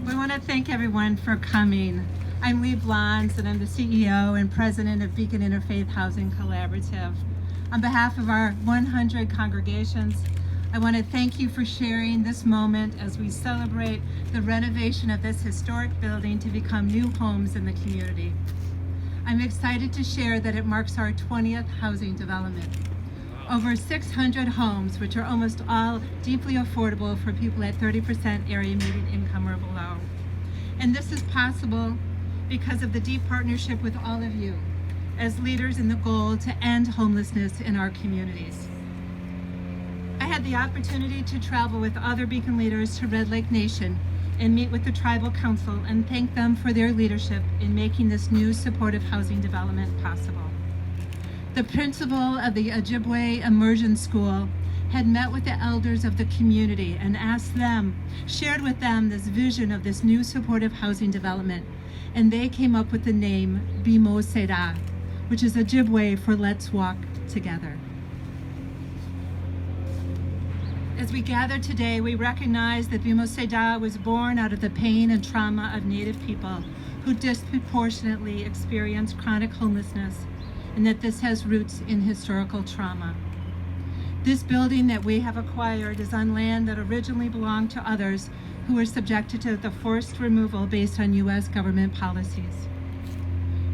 We want to thank everyone for coming. I'm Lee Blondes, and I'm the CEO and President of Beacon Interfaith Housing Collaborative. On behalf of our 100 congregations, I want to thank you for sharing this moment as we celebrate the renovation of this historic building to become new homes in the community. I'm excited to share that it marks our 20th housing development. Over 600 homes, which are almost all deeply affordable for people at 30% area median income or below. And this is possible because of the deep partnership with all of you as leaders in the goal to end homelessness in our communities. I had the opportunity to travel with other Beacon leaders to Red Lake Nation and meet with the Tribal Council and thank them for their leadership in making this new supportive housing development possible. The principal of the Ojibwe Immersion School had met with the elders of the community and shared with them this vision of this new supportive housing development, and they came up with the name Bimosedaa, which is Ojibwe for Let's Walk Together. As we gather today, we recognize that Bimosedaa was born out of the pain and trauma of Native people who disproportionately experience chronic homelessness, and that this has roots in historical trauma. This building that we have acquired is on land that originally belonged to others who were subjected to the forced removal based on U.S. government policies.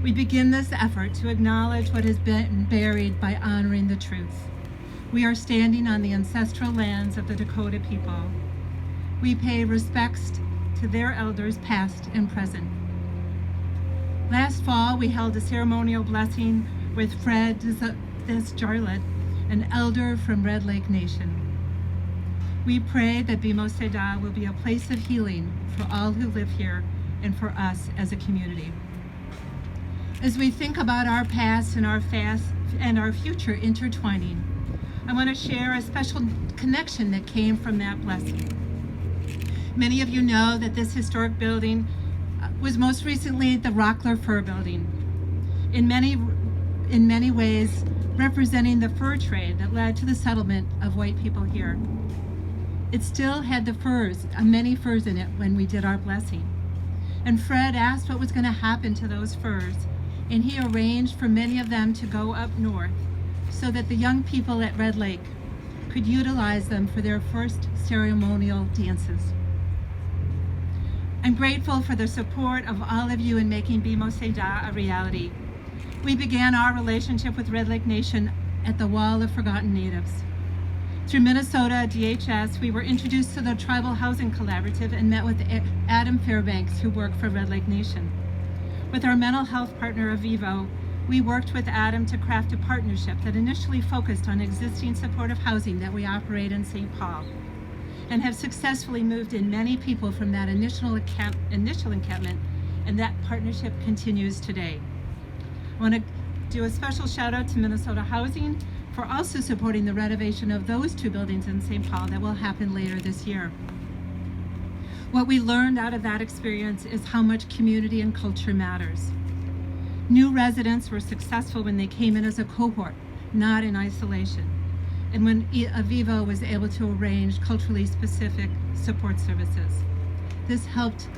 We begin this effort to acknowledge what has been buried by honoring the truth. We are standing on the ancestral lands of the Dakota people. We pay respects to their elders past and present. Last fall, we held a ceremonial blessing with Fred Desjarlett, an elder from Red Lake Nation. We pray that Bimosedaa will be a place of healing for all who live here and for us as a community. As we think about our past and our future intertwining, I want to share a special connection that came from that blessing. Many of you know that this historic building was most recently the Rockler Fur Building. In many ways, representing the fur trade that led to the settlement of white people here. It still had the furs, many furs in it when we did our blessing. And Fred asked what was going to happen to those furs, and he arranged for many of them to go up north so that the young people at Red Lake could utilize them for their first ceremonial dances. I'm grateful for the support of all of you in making Bimosedaa a reality. We began our relationship with Red Lake Nation at the Wall of Forgotten Natives. Through Minnesota DHS, we were introduced to the Tribal Housing Collaborative and met with Adam Fairbanks, who worked for Red Lake Nation. With our mental health partner, Avivo, we worked with Adam to craft a partnership that initially focused on existing supportive housing that we operate in St. Paul, and have successfully moved in many people from that initial encampment, and that partnership continues today. I want to do a special shout out to Minnesota Housing for also supporting the renovation of those two buildings in St. Paul that will happen later this year. What we learned out of that experience is how much community and culture matters. New residents were successful when they came in as a cohort, not in isolation, and when Avivo was able to arrange culturally specific support services. This helped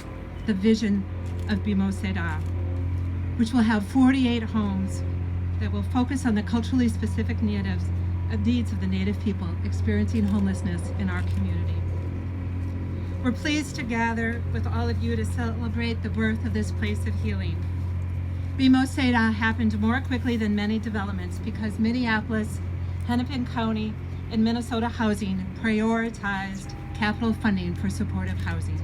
the vision of Bimosedaa, which will have 48 homes that will focus on the culturally specific needs of the Native people experiencing homelessness in our community. We're pleased to gather with all of you to celebrate the birth of this place of healing. Bimosedaa happened more quickly than many developments because Minneapolis, Hennepin County, and Minnesota Housing prioritized capital funding for supportive housing.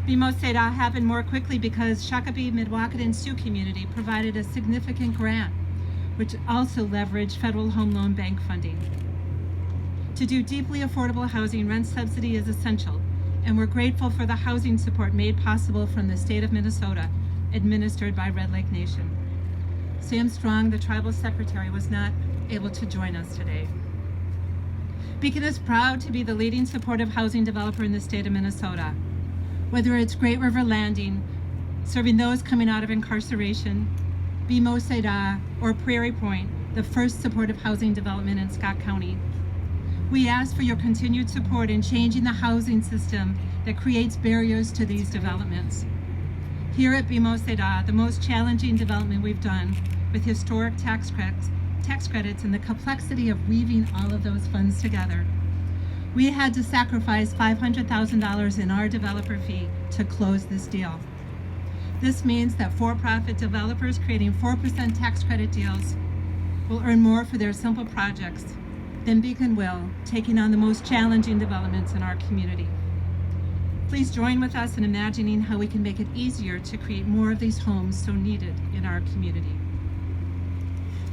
Bimosedaa happened more quickly because Shakopee, Mdewakanton, Sioux community provided a significant grant, which also leveraged federal home loan bank funding. To do deeply affordable housing, rent subsidy is essential, and we're grateful for the housing support made possible from the state of Minnesota, administered by Red Lake Nation. Sam Strong, the tribal secretary, was not able to join us today. Beacon is proud to be the leading supportive housing developer in the state of Minnesota. Whether it's Great River Landing, serving those coming out of incarceration, Bimosedaa, or Prairie Point, the first supportive housing development in Scott County, we ask for your continued support in changing the housing system that creates barriers to these developments. Here at Bimosedaa, the most challenging development we've done with historic tax credits and the complexity of weaving all of those funds together, we had to sacrifice $500,000 in our developer fee to close this deal. This means that for-profit developers creating 4% tax credit deals will earn more for their simple projects than Beacon will, taking on the most challenging developments in our community. Please join with us in imagining how we can make it easier to create more of these homes so needed in our community.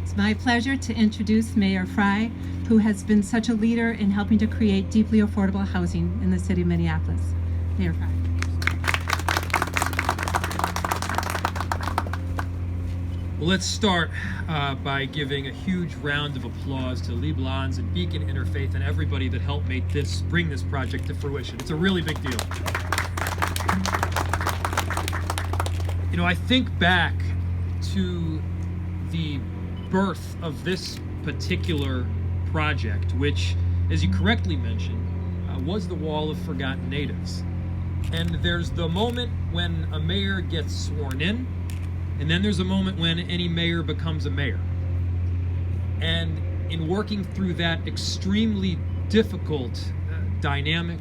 It's my pleasure to introduce Mayor Fry, who has been such a leader in helping to create deeply affordable housing in the city of Minneapolis. Mayor Fry. Well, let's start by giving a huge round of applause to Lee Blondes and Beacon Interfaith and everybody that helped bring this project to fruition. It's a really big deal. You know, I think back to the birth of this particular project, which, as you correctly mentioned, was the Wall of Forgotten Natives. And there's the moment when a mayor gets sworn in, and then there's a moment when any mayor becomes a mayor. And in working through that extremely difficult dynamic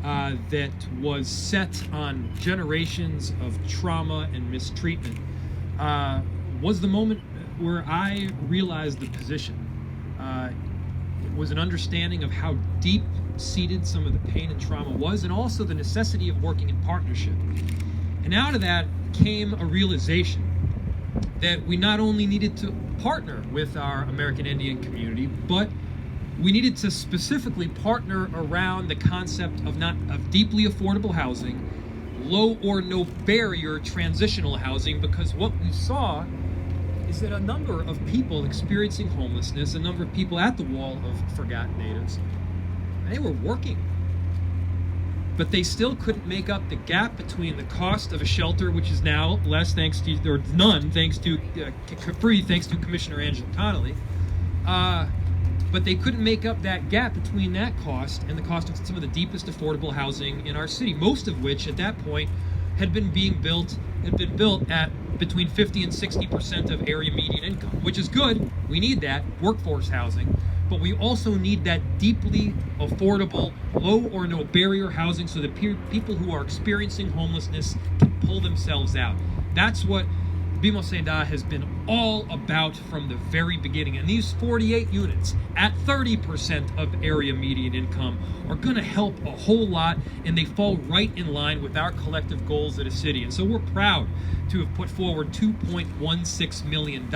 that was set on generations of trauma and mistreatment, was the moment where I realized the position. It was an understanding of how deep-seated some of the pain and trauma was, and also the necessity of working in partnership. And out of that came a realization that we not only needed to partner with our American Indian community, but we needed to specifically partner around the concept of deeply affordable housing, low or no barrier transitional housing, because what we saw is that a number of people experiencing homelessness, a number of people at the Wall of Forgotten Natives, they were working, but they still couldn't make up the gap between the cost of a shelter, which is now less thanks to, or none thanks to, free thanks to Commissioner Angela Connolly, but they couldn't make up that gap between that cost and the cost of some of the deepest affordable housing in our city, most of which at that point had been built at between 50 and 60% of area median income, which is good. We need that workforce housing, but we also need that deeply affordable, low or no barrier housing so that people who are experiencing homelessness can pull themselves out. That's what Bimosedaa has been all about from the very beginning. And these 48 units at 30% of area median income are going to help a whole lot, and they fall right in line with our collective goals at a city. And so we're proud to have put forward $2.16 million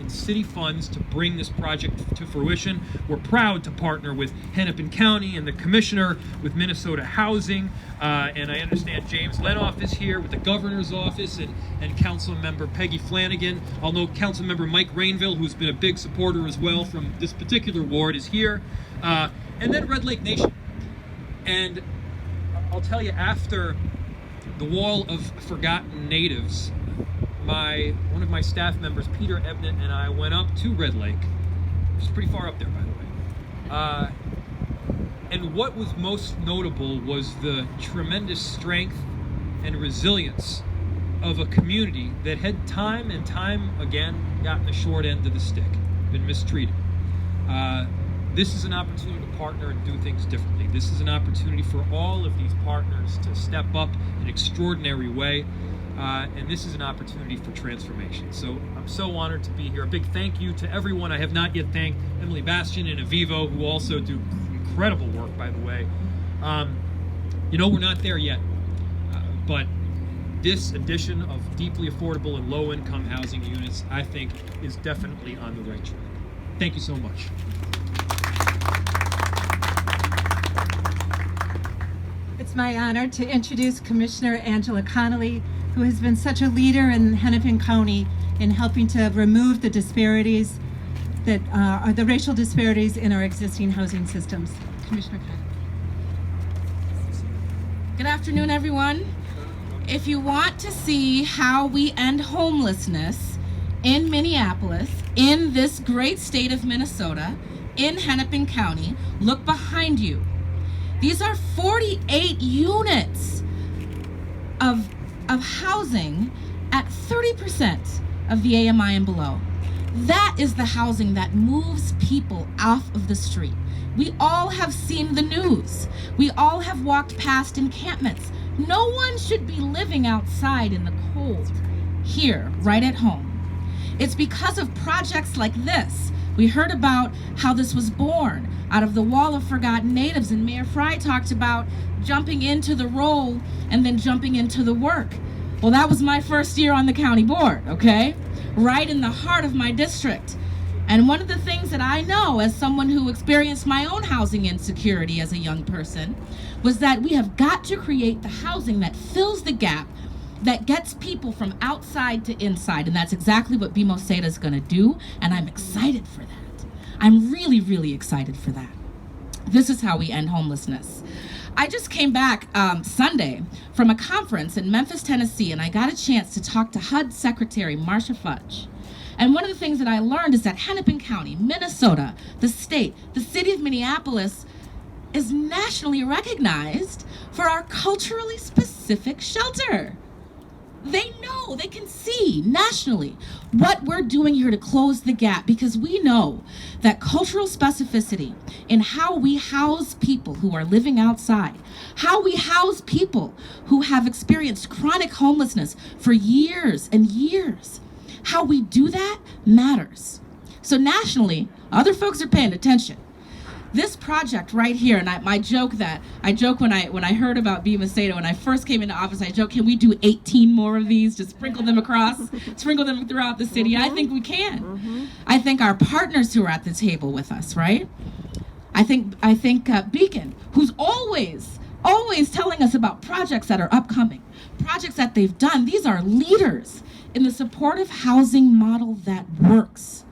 in city funds to bring this project to fruition. We're proud to partner with Hennepin County and the Commissioner, with Minnesota Housing, and I understand James Lenoff is here with the Governor's Office, and Council Member Peggy Flanagan. I'll note Council Member Mike Rainville, who's been a big supporter as well from this particular ward, is here, and then Red Lake Nation. And I'll tell you, after the Wall of Forgotten Natives, one of my staff members, Peter Ebnett, and I went up to Red Lake, which is pretty far up there, by the way. And what was most notable was the tremendous strength and resilience of a community that had time and time again gotten the short end of the stick, been mistreated. This is an opportunity to partner and do things differently. This is an opportunity for all of these partners to step up in an extraordinary way, and this is an opportunity for transformation. So I'm so honored to be here. A big thank you to everyone. I have not yet thanked Emily Bastian and Avivo, who also do incredible work, by the way. You know, we're not there yet, but this addition of deeply affordable and low-income housing units, I think, is definitely on the right track. Thank you so much. It's my honor to introduce Commissioner Angela Connolly, who has been such a leader in Hennepin County in helping to remove the disparities that are the racial disparities in our existing housing systems. Commissioner Connolly. Good afternoon, everyone. If you want to see how we end homelessness in Minneapolis, in this great state of Minnesota, in Hennepin County, look behind you. These are 48 units of housing at 30% of the AMI and below. That is the housing that moves people off of the street. We all have seen the news. We all have walked past encampments. No one should be living outside in the cold here, right at home. It's because of projects like this. We heard about how this was born out of the Wall of Forgotten Natives, and Mayor Fry talked about jumping into the role and then jumping into the work. Well, that was my first year on the county board, okay? Right in the heart of my district. And one of the things that I know as someone who experienced my own housing insecurity as a young person was that we have got to create the housing that fills the gap, that gets people from outside to inside. And that's exactly what Bimosedaa is going to do. And I'm excited for that. I'm really, really excited for that. This is how we end homelessness. I just came back Sunday from a conference in Memphis, Tennessee, and I got a chance to talk to HUD Secretary Marsha Fudge. And one of the things that I learned is that Hennepin County, Minnesota, the state, the city of Minneapolis is nationally recognized for our culturally specific shelter. They know, they can see nationally what we're doing here to close the gap, because we know that cultural specificity in how we house people who are living outside, how we house people who have experienced chronic homelessness for years and years, how we do that matters. So nationally, other folks are paying attention. This project right here, and I joke when I heard about Bimosedaa, when I first came into office, I joked, can we do 18 more of these? Just sprinkle them sprinkle them throughout the city. I think we can. I think our partners who are at the table with us, right? I think Beacon, who's always telling us about projects that are upcoming, projects that they've done. These are leaders in the supportive housing model that works,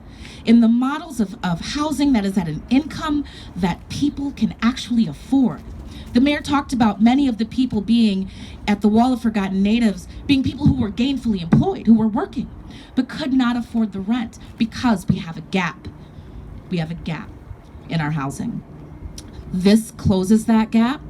in the models of housing that is at an income that people can actually afford. The mayor talked about many of the people being at the Wall of Forgotten Natives being people who were gainfully employed, who were working, but could not afford the rent because we have a gap. We have a gap in our housing. This closes that gap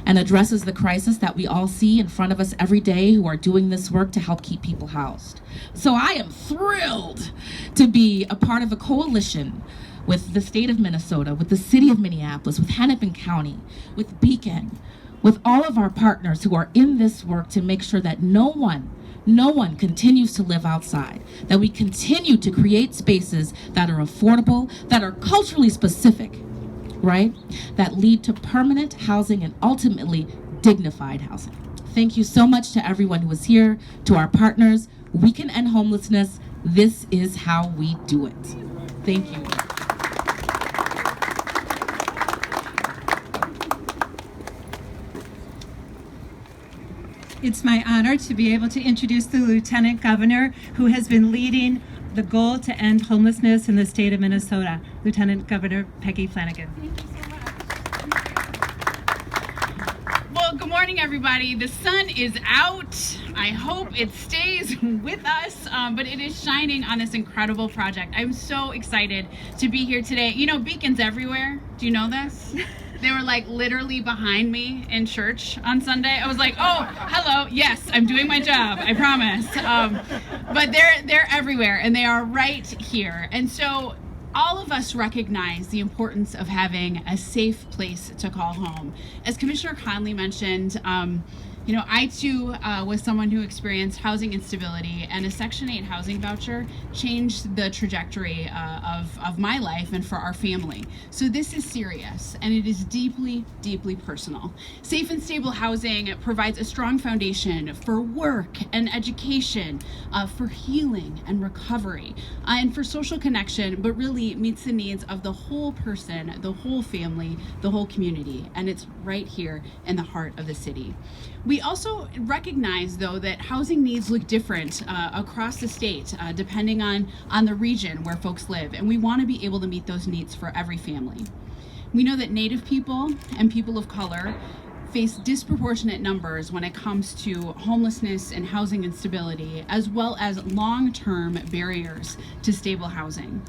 and addresses the crisis that we all see in front of us every day who are doing this work to help keep people housed. So I am thrilled to be a part of a coalition with the state of Minnesota, with the city of Minneapolis, with Hennepin County, with Beacon, with all of our partners who are in this work to make sure that no one continues to live outside, that we continue to create spaces that are affordable, that are culturally specific, right? That lead to permanent housing and ultimately dignified housing. Thank you so much to everyone who was here, to our partners. We can end homelessness. This is how we do it. Thank you. It's my honor to be able to introduce the Lieutenant Governor who has been leading the goal to end homelessness in the state of Minnesota, Lieutenant Governor Peggy Flanagan. Thank you so much. Well, good morning, everybody. The sun is out. I hope it stays with us, but it is shining on this incredible project. I'm so excited to be here today. You know, beacons everywhere. Do you know this? They were like literally behind me in church on Sunday. I was like, oh, hello. Yes, I'm doing my job. I promise. But they're everywhere, and they are right here. And so all of us recognize the importance of having a safe place to call home. As Commissioner Conley mentioned, you know, I too was someone who experienced housing instability, and a Section 8 housing voucher changed the trajectory of my life and for our family. So this is serious, and it is deeply, deeply personal. Safe and stable housing provides a strong foundation for work and education, for healing and recovery, and for social connection, but really meets the needs of the whole person, the whole family, the whole community, and it's right here in the heart of the city. We also recognize, though, that housing needs look different across the state, depending on the region where folks live, and we want to be able to meet those needs for every family. We know that Native people and people of color face disproportionate numbers when it comes to homelessness and housing instability, as well as long-term barriers to stable housing.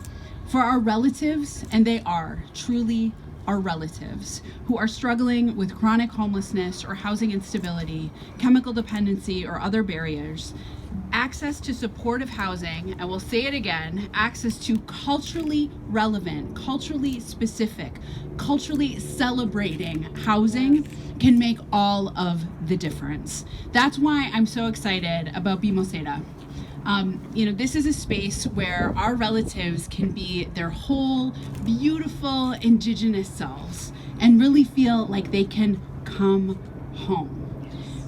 For our relatives, and they are truly our relatives who are struggling with chronic homelessness or housing instability, chemical dependency, or other barriers, access to supportive housing, I will say it again, access to culturally relevant, culturally specific, culturally celebrating housing can make all of the difference. That's why I'm so excited about Bimosedaa. This is a space where our relatives can be their whole beautiful indigenous selves and really feel like they can come home.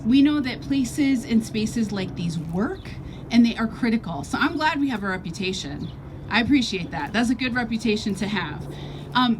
We know that places and spaces like these work and they are critical. So I'm glad we have a reputation. I appreciate that. That's a good reputation to have.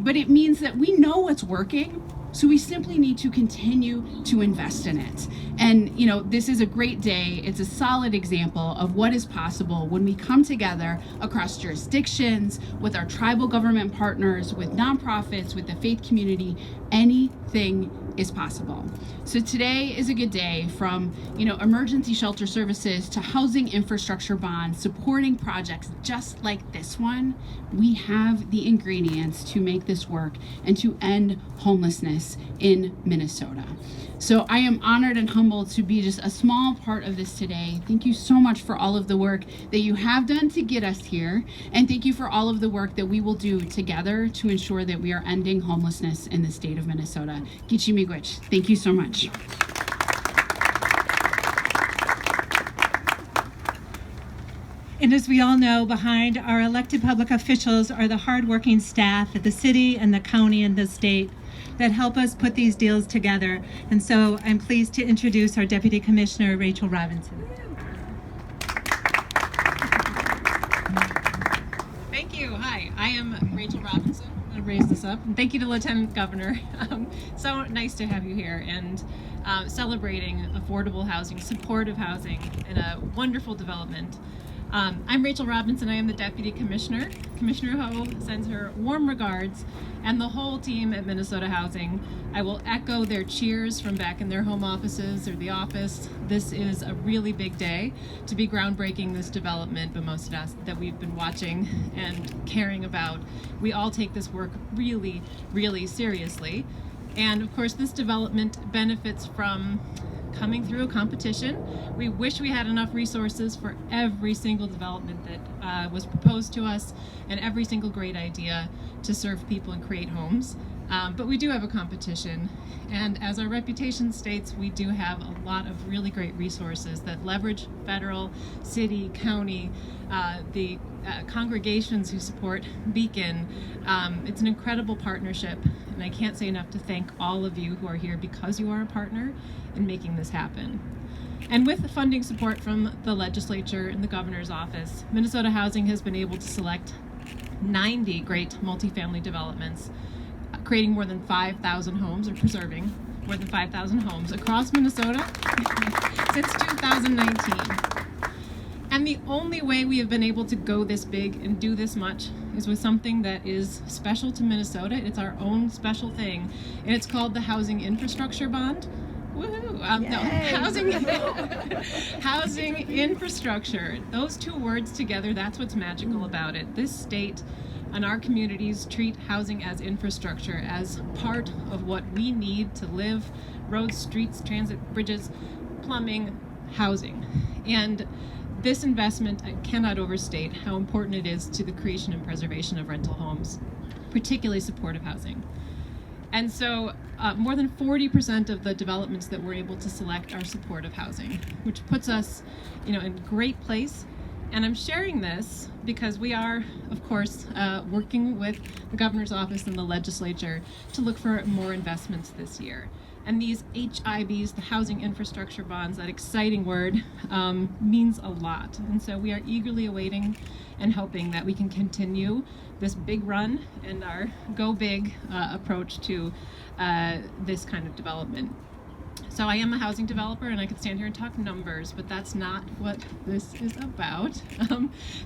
But it means that we know what's working, so we simply need to continue to invest in it. And this is a great day. It's a solid example of what is possible when we come together across jurisdictions, with our tribal government partners, with nonprofits, with the faith community. Anything is possible. So today is a good day, from emergency shelter services to housing infrastructure bonds, supporting projects just like this one. We have the ingredients to make this work and to end homelessness in Minnesota. So I am honored and humbled to be just a small part of this today. Thank you so much for all of the work that you have done to get us here, and thank you for all of the work that we will do together to ensure that we are ending homelessness in the state of Minnesota. Gichi miigwech. Thank you so much. And as we all know, behind our elected public officials are the hardworking staff at the city and the county and the state that help us put these deals together. And so I'm pleased to introduce our Deputy Commissioner, Rachel Robinson. Thank you. Hi, I am Rachel Robinson. I'm going to raise this up. And thank you to Lieutenant Governor. So nice to have you here and celebrating affordable housing, supportive housing, and a wonderful development. I'm Rachel Robinson. I am the Deputy Commissioner. Commissioner Ho sends her warm regards, and the whole team at Minnesota Housing. I will echo their cheers from back in their home offices or the office. This is a really big day to be groundbreaking this development, Bimosedaa, that we've been watching and caring about. We all take this work really, really seriously. And of course, this development benefits from coming through a competition. We wish we had enough resources for every single development that was proposed to us and every single great idea to serve people and create homes. But we do have a competition, and as our reputation states, we do have a lot of really great resources that leverage federal, city, county, the congregations who support Beacon. It's an incredible partnership, and I can't say enough to thank all of you who are here because you are a partner in making this happen. And with the funding support from the legislature and the governor's office, Minnesota Housing has been able to select 90 great multifamily developments, creating more than 5,000 homes, or preserving more than 5,000 homes across Minnesota since 2019. And the only way we have been able to go this big and do this much is with something that is special to Minnesota. It's our own special thing, and it's called the Housing Infrastructure Bond. Woohoo! Housing infrastructure. Those two words together, that's what's magical about it. This state and our communities treat housing as infrastructure, as part of what we need to live: roads, streets, transit, bridges, plumbing, housing. And this investment, I cannot overstate how important it is to the creation and preservation of rental homes, particularly supportive housing. And so more than 40% of the developments that we're able to select are supportive housing, which puts us, in a great place. And I'm sharing this because we are, of course, working with the governor's office and the legislature to look for more investments this year. And these HIBs, the housing infrastructure bonds, that exciting word, means a lot. And so we are eagerly awaiting and hoping that we can continue this big run and our go big approach to this kind of development. So So I am a housing developer, and I could stand here and talk numbers, but that's not what this is about.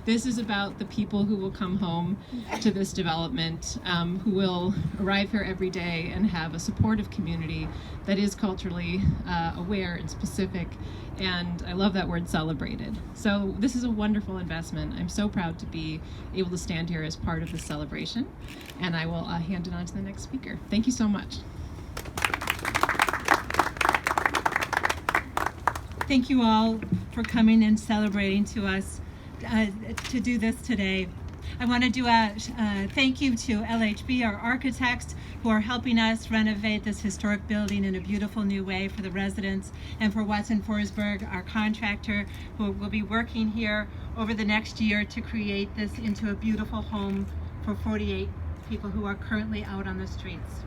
This is about the people who will come home to this development, who will arrive here every day and have a supportive community that is culturally aware and specific. And I love that word, celebrated. So this is a wonderful investment. I'm so proud to be able to stand here as part of this celebration. And I will hand it on to the next speaker. Thank you so much. Thank you all for coming and celebrating to us to do this today. I want to do a thank you to LHB, our architects, who are helping us renovate this historic building in a beautiful new way for the residents, and for Watson Forsberg, our contractor, who will be working here over the next year to create this into a beautiful home for 48 people who are currently out on the streets.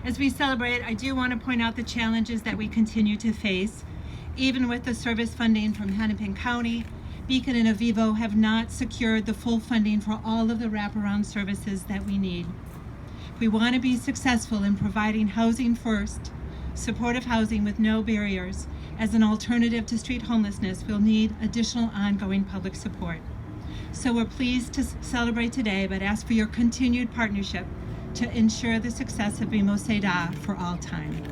As we celebrate, I do want to point out the challenges that we continue to face. Even with the service funding from Hennepin County, Beacon and Avivo have not secured the full funding for all of the wraparound services that we need. If we want to be successful in providing housing first, supportive housing with no barriers, as an alternative to street homelessness, we'll need additional ongoing public support. So we're pleased to celebrate today, but ask for your continued partnership to ensure the success of Bimosedaa for all time.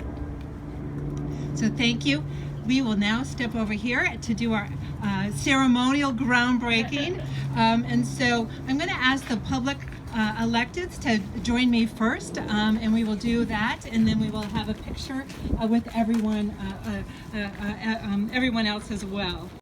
So thank you. We will now step over here to do our ceremonial groundbreaking. And so I'm going to ask the public electeds to join me first, and we will do that, and then we will have a picture with everyone else as well.